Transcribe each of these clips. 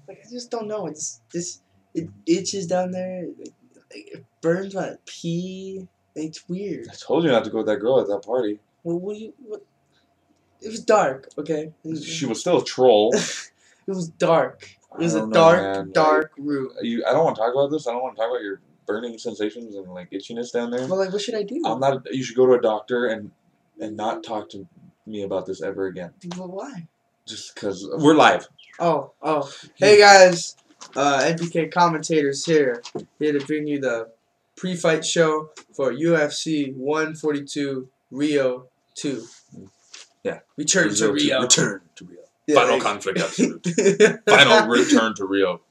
Like, I just don't know. It itches down there. It burns my pee. It's weird. I told you not to go with that girl at that party. Well, what? It was dark, okay? She was still a troll. It was dark. It was a man. dark room. I don't want to talk about this. I don't want to talk about your burning sensations and like itchiness down there. Well, like, what should I do? You should go to a doctor and not talk to me about this ever again. Well, why? Just because we're live. Oh. Hey guys, NBK Commentators here to bring you the pre-fight show for UFC 142 Rio 2. Yeah. Return to Rio. Return to Rio. Yeah, Final conflict absolute. Final return to Rio.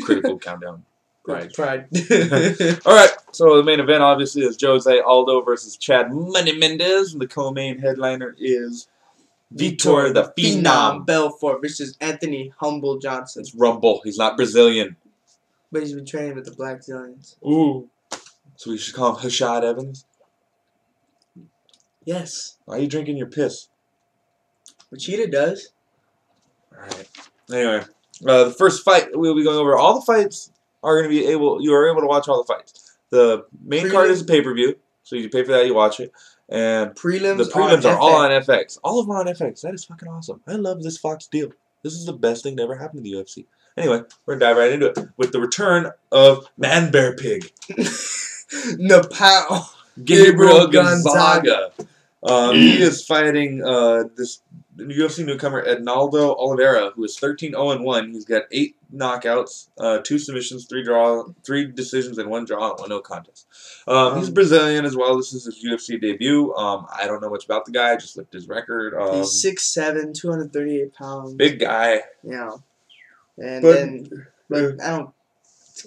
Critical countdown. Pride. Alright, so the main event obviously is Jose Aldo versus Chad Money Mendez. And the co-main headliner is Vitor the Phenom Belfort versus Anthony Humble Johnson. It's Rumble. He's not Brazilian. But he's been training with the Black Zillions. Ooh. So we should call him Hashad Evans? Yes. Why are you drinking your piss? Machida does. Alright. Anyway, the first fight, we'll be going over all the fights. You are able to watch all the fights. The main card is a pay-per-view, so you pay for that, you watch it. And the prelims are all on FX. All of them are on FX. That is fucking awesome. I love this Fox deal. This is the best thing to ever happen to the UFC. Anyway, we're going to dive right into it with the return of Man Bear Pig. Napao. Gabriel Gonzaga. He is fighting this UFC newcomer Ednaldo Oliveira, who is 13-0-1. He's got 8 knockouts, 2 submissions, 3 decisions, and 1 draw, and 1 no contest. He's Brazilian as well. This is his UFC debut. I don't know much about the guy. I just looked his record. He's 6'7", 238 pounds. Big guy. Yeah. But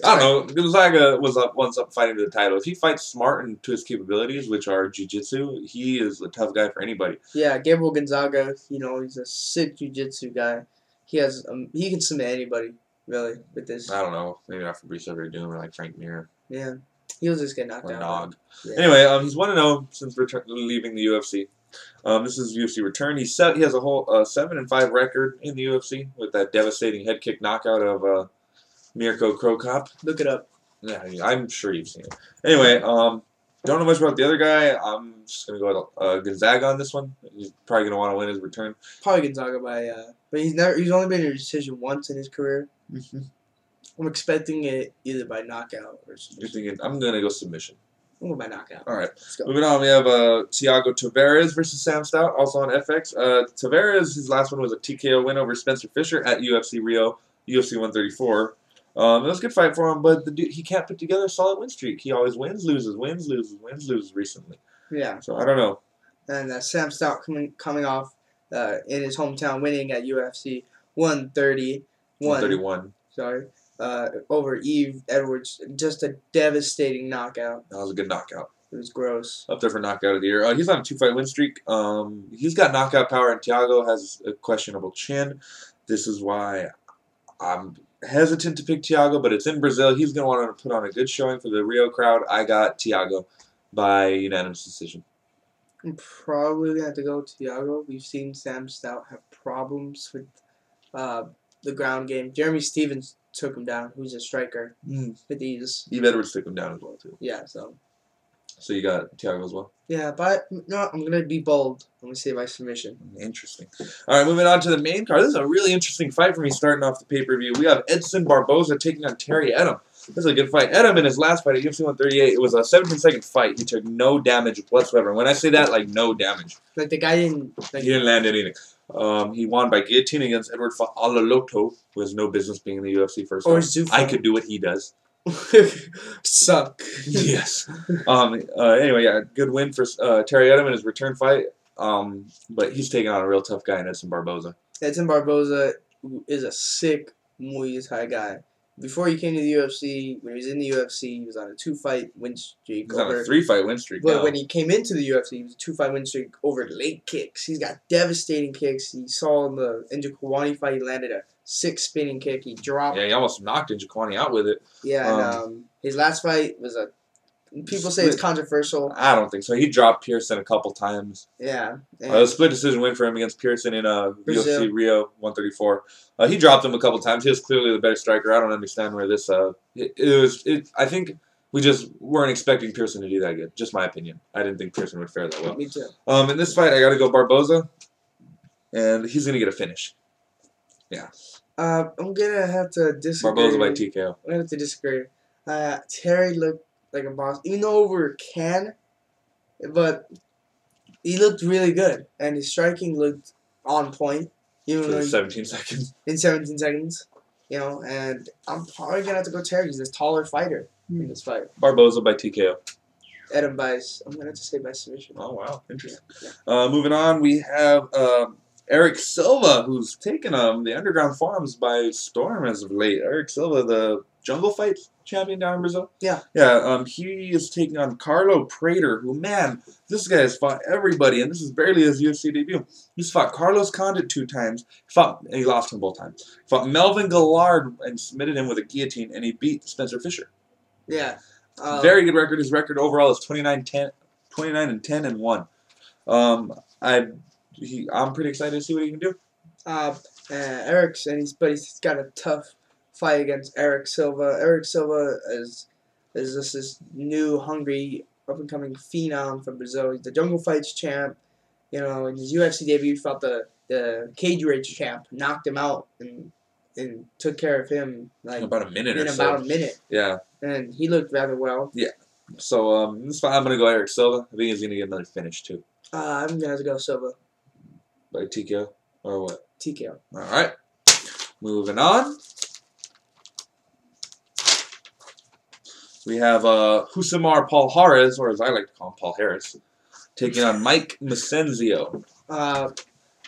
I don't know. Gonzaga was once up fighting to the title. If he fights smart and to his capabilities, which are jiu-jitsu, he is a tough guy for anybody. Yeah, Gabriel Gonzaga, he's a sick jiu-jitsu guy. He can submit anybody, really, with this. I don't know. Maybe not Fabricio Verdun or like Frank Mir. Yeah. He'll just get knocked out. Nog. Yeah. Anyway, he's 1-0 since leaving the UFC. This is UFC return. He has a whole 7-5 record in the UFC with that devastating head kick knockout of Mirko Krokop. Look it up. Yeah, I'm sure you've seen it. Anyway, don't know much about the other guy. I'm just gonna go with Gonzaga on this one. He's probably gonna want to win his return. Probably Gonzaga but he's only been in a decision once in his career. I'm expecting it either by knockout or submission. You're thinking I'm gonna go submission. I'm going by knockout. All right. Let's go. Moving on, we have Thiago Tavares versus Sam Stout, also on FX. Tavares, his last one was a TKO win over Spencer Fisher at UFC Rio, UFC 134. It was a good fight for him, but the dude, he can't put together a solid win streak. He always wins, loses recently. Yeah. So I don't know. And Sam Stout coming off in his hometown, winning at UFC 131. Sorry. Over Eve Edwards. Just a devastating knockout. That was a good knockout. It was gross. Up there for knockout of the year. He's on a 2-fight win streak. He's got knockout power, and Thiago has a questionable chin. This is why I'm hesitant to pick Thiago, but it's in Brazil. He's going to want to put on a good showing for the Rio crowd. I got Thiago by unanimous decision. I'm probably going to have to go with Thiago. We've seen Sam Stout have problems with the ground game. Jeremy Stevens took him down, who's a striker with ease. Eve Edwards took him down as well, too. Yeah, so you got Thiago as well? Yeah, but no, I'm going to be bold. I'm going to say by submission. Interesting. All right, moving on to the main card. This is a really interesting fight for me starting off the pay-per-view. We have Edson Barboza taking on Terry Edom. This is a good fight. Edom in his last fight at UFC 138, it was a 17-second fight. He took no damage whatsoever. And when I say that, like no damage. Like the guy didn't... He didn't land anything. He won by guillotine against Edward Fa'alaloto, who has no business being in the UFC first time. I could do what he does. Suck. Yes. Anyway, yeah, good win for Terry Edom in his return fight. But he's taking on a real tough guy in Edson Barboza. Edson Barboza is a sick Muay Thai guy. Before he came to the UFC, when he was in the UFC, he was on a 2-fight win streak. He's on a 3-fight win streak. But when he came into the UFC, he was a 2-fight win streak over leg kicks. He's got devastating kicks. He saw in the Njokuani fight, he landed a 6 spinning kick. He dropped. Yeah, he almost knocked Njokuani out with it. Yeah, and his last fight was a People say it's controversial. I don't think so. He dropped Pearson a couple times. Yeah. A split decision win for him against Pearson in UFC Rio 134. He dropped him a couple times. He was clearly the better striker. I don't understand where this. I think we just weren't expecting Pearson to do that good. Just my opinion. I didn't think Pearson would fare that well. Me too. In this fight, I got to go Barboza, and he's gonna get a finish. Yeah. I'm gonna have to disagree. Barboza by TKO. I'm gonna have to disagree. Terry looked like a boss, even though over can, but he looked really good, and his striking looked on point. Even for 17 seconds. In 17 seconds, and I'm probably gonna have to go Terry. He's a taller fighter in this fight. Barboza by TKO. Adam I'm gonna have to say by submission. Oh wow, interesting. Yeah. Moving on, we have Eric Silva, who's taken the Underground Forums by storm as of late. Eric Silva, the Jungle Fights champion down in Brazil. Yeah. Yeah. He is taking on Carlo Prater, who, man, this guy has fought everybody, and this is barely his UFC debut. He's fought Carlos Condit 2 times. He lost him both times. He fought Melvin Gillard and submitted him with a guillotine, and he beat Spencer Fisher. Yeah. Very good record. His record overall is 29-10-1. I'm pretty excited to see what he can do. But he's got a tough fight against Eric Silva. Eric Silva is just this new, hungry, up-and-coming phenom from Brazil. He's the Jungle Fights champ. In his UFC debut, he fought the Cage Rage champ, knocked him out, and took care of him in about a minute in about a minute. Yeah. And he looked rather well. Yeah. So this fight, I'm going to go Eric Silva. I think he's going to get another finish, too. I'm going to have to go Silva. By TKO? Or what? TKO. All right. Moving on. We have Husamar Palhares, or as I like to call him, Paul Harris, taking on Mike Mesenzio.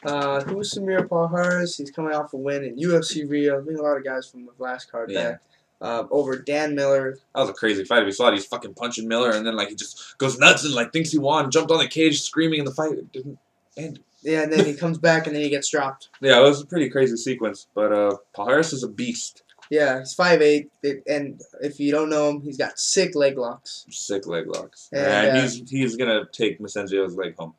Husamar Palhares, he's coming off a win in UFC Rio. I think a lot of guys from the last card there. Over Dan Miller. That was a crazy fight. We saw it. He's fucking punching Miller, and then he just goes nuts and thinks he won, jumped on the cage screaming in the fight. It didn't end. Yeah, and then he comes back and then he gets dropped. Yeah, it was a pretty crazy sequence. But Palhares is a beast. Yeah, he's 5'8", and if you don't know him, he's got sick leg locks. Sick leg locks. And he's gonna take Mesenzio's leg home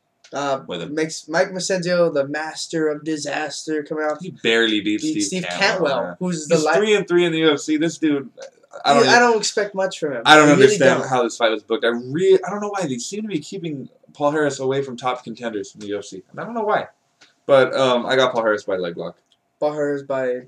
with him. Makes Mike Mesenzio the master of disaster coming out. He barely beat Steve Cantwell, who's he's 3-3 in the UFC. This dude, I don't expect much from him. I don't understand how this fight was booked. I don't know why they seem to be keeping Paul Harris away from top contenders in the UFC. And I don't know why, but I got Paul Harris by leg lock. Paul Harris by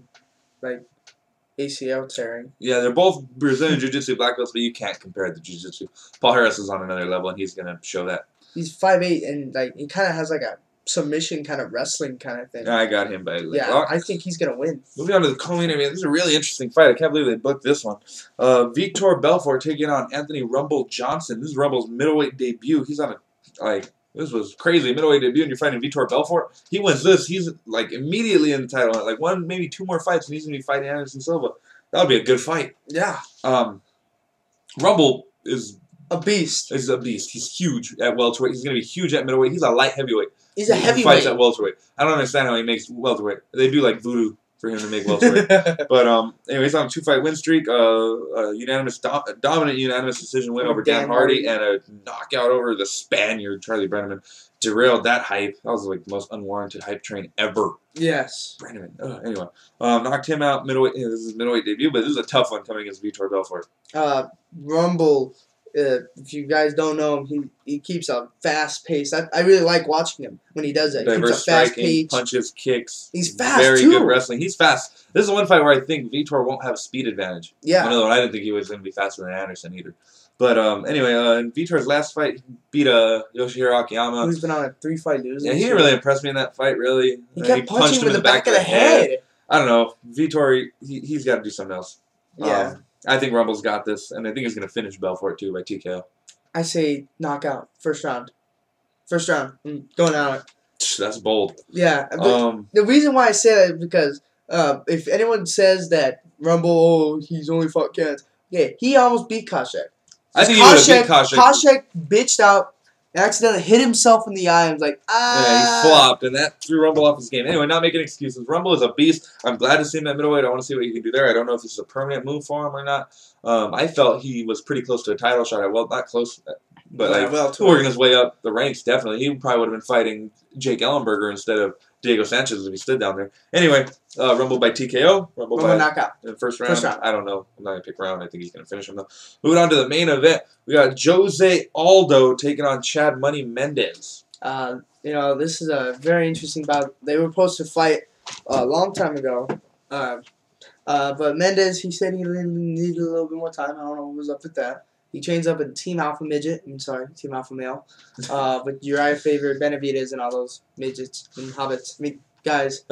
ACL tearing. Yeah, they're both Brazilian Jiu-Jitsu black belts, but you can't compare the Jiu-Jitsu. Paul Harris is on another level, and he's going to show that. He's 5'8", and he kind of has a submission kind of wrestling kind of thing. I got him by leg lock. I think he's going to win. Moving on to the co-main event. This is a really interesting fight. I can't believe they booked this one. Vitor Belfort taking on Anthony Rumble Johnson. This is Rumble's middleweight debut. He's on this was crazy. Middleweight debut, and you're fighting Vitor Belfort. He wins this. He's immediately in the title. One, maybe 2 more fights, and he's going to be fighting Anderson Silva. That would be a good fight. Yeah. Rumble is a beast. He's a beast. He's huge at welterweight. He's going to be huge at middleweight. He's a light heavyweight. He's a heavyweight. He fights at welterweight. I don't understand how he makes welterweight. They do voodoo for him to make welterweight. But anyway, he's on a 2-fight win streak. Dominant unanimous decision win over Dan Hardy, and a knockout over the Spaniard Charlie Brenneman. Derailed that hype. That was the most unwarranted hype train ever. Yes. Brenneman. Anyway, knocked him out middleweight. This is his middleweight debut, but this is a tough one coming against Vitor Belfort. Rumble. If you guys don't know him, he keeps a fast pace. I really like watching him when he does that. He Diverse keeps a fast striking, pace. punches, kicks. He's fast very too. Good wrestling. He's fast. This is one fight where I think Vitor won't have a speed advantage. Yeah. Another one I didn't think he was going to be faster than Anderson either. But anyway, in Vitor's last fight, he beat Yoshihiro Akiyama. Who's been on a 3-fight losing. Yeah, he didn't really impress me in that fight. Really, he kept punching him in the back of the head. I don't know. Vitor, he's got to do something else. Yeah. I think Rumble's got this, and I think he's going to finish Belfort too by TKO. I say knockout. First round. Going out. That's bold. Yeah. The reason why I say that is because if anyone says that Rumble, he's only fought cats. Yeah, he almost beat Koscheck. I think he would have beat Koscheck. Koscheck bitched out accidentally hit himself in the eye and was like, Yeah, he flopped, and that threw Rumble off his game. Anyway, not making excuses. Rumble is a beast. I'm glad to see him at middleweight. I want to see what he can do there. I don't know if this is a permanent move for him or not. I felt he was pretty close to a title shot. Well, not close, but working his way up the ranks, definitely. He probably would have been fighting Jake Ellenberger instead of Diego Sanchez if he stood down there. Anyway, Rumble by TKO. Rumble by knockout. In the first round. I don't know. I'm not going to pick round. I think he's going to finish him, though. Moving on to the main event. We got Jose Aldo taking on Chad Money Mendez. This is a very interesting bout. They were supposed to fight a long time ago. But Mendez, he said he needed a little bit more time. I don't know what was up with that. He trains up in Team Alpha Midget. Team Alpha Male. With Uriah Faber, Benavidez, and all those midgets and hobbits. Guys.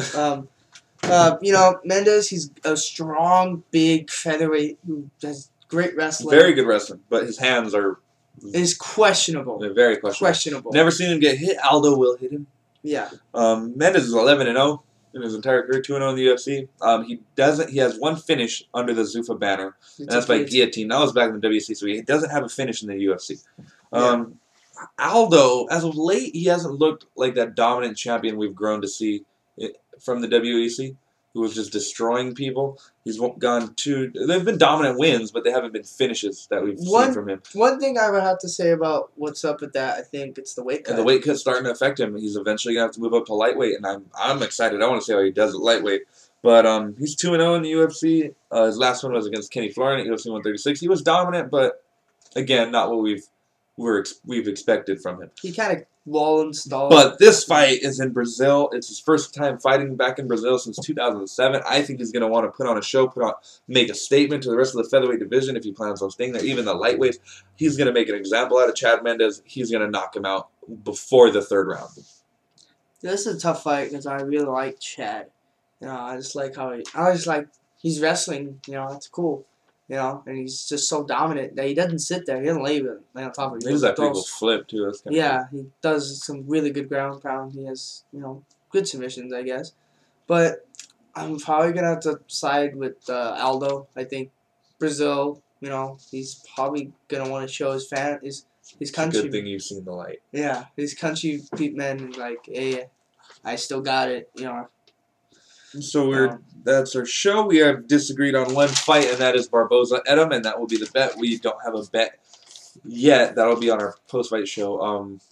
Mendez, he's a strong, big featherweight who has great wrestling. Very good wrestling, but his hands are... It's questionable. They're very questionable. Never seen him get hit. Aldo will hit him. Yeah. Mendez is 11-0 in his entire career, 2-0 in the UFC. He has one finish under the Zuffa banner, and that's by guillotine. That was back in the WC, so he doesn't have a finish in the UFC. Aldo, as of late, he hasn't looked like that dominant champion we've grown to see from the WEC, who was just destroying people. He's gone to... They've been dominant wins, but they haven't been finishes that we've seen from him. One thing I would have to say about what's up with that, I think it's the weight cut. And the weight cut's starting to affect him. He's eventually going to have to move up to lightweight, and I'm excited. I want to see how he does at lightweight. But he's 2-0 in the UFC. His last one was against Kenny Florian at UFC 136. He was dominant, but, again, not what we've expected from him. He kind of lulled and stalled. But this fight is in Brazil. It's his first time fighting back in Brazil since 2007. I think he's going to want to put on a show, make a statement to the rest of the featherweight division if he plans on staying there. Even the lightweights, he's going to make an example out of Chad Mendez. He's going to knock him out before the third round. This is a tough fight because I really like Chad. I just like how he's wrestling. That's cool. And he's just so dominant that he doesn't sit there. He doesn't lay on top of it. He does that people flip, too. That's kind of cool. He does some really good ground pound. He has, good submissions, I guess. But I'm probably going to have to side with Aldo. I think Brazil, he's probably going to want to show his country. It's a good thing you've seen the light. Yeah, his country men, like, hey, I still got it, So that's our show. We have disagreed on one fight, and that is Barboza Edom, and that will be the bet. We don't have a bet yet. That'll be on our post-fight show.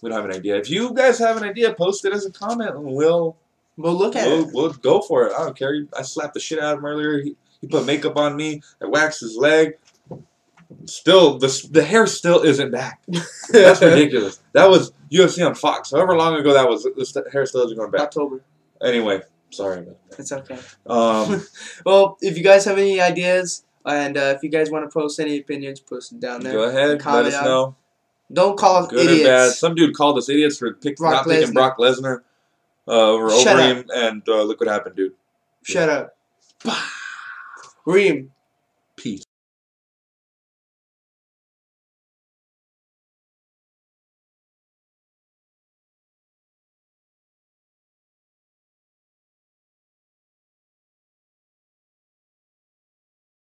We don't have an idea. If you guys have an idea, post it as a comment, and we'll look at it. We'll go for it. I don't care. I slapped the shit out of him earlier. He put makeup on me. I waxed his leg. Still, the hair still isn't back. That's ridiculous. That was UFC on Fox. However long ago that was, the hair still isn't going back. October. Anyway. Sorry about that. It's okay. Well, if you guys have any ideas, and if you guys want to post any opinions, post them down there. Go ahead, let us know. Don't call us idiots. Good or bad. Some dude called us idiots for not picking Brock Lesnar over him, and look what happened, dude. Shut up. Reem. Peace.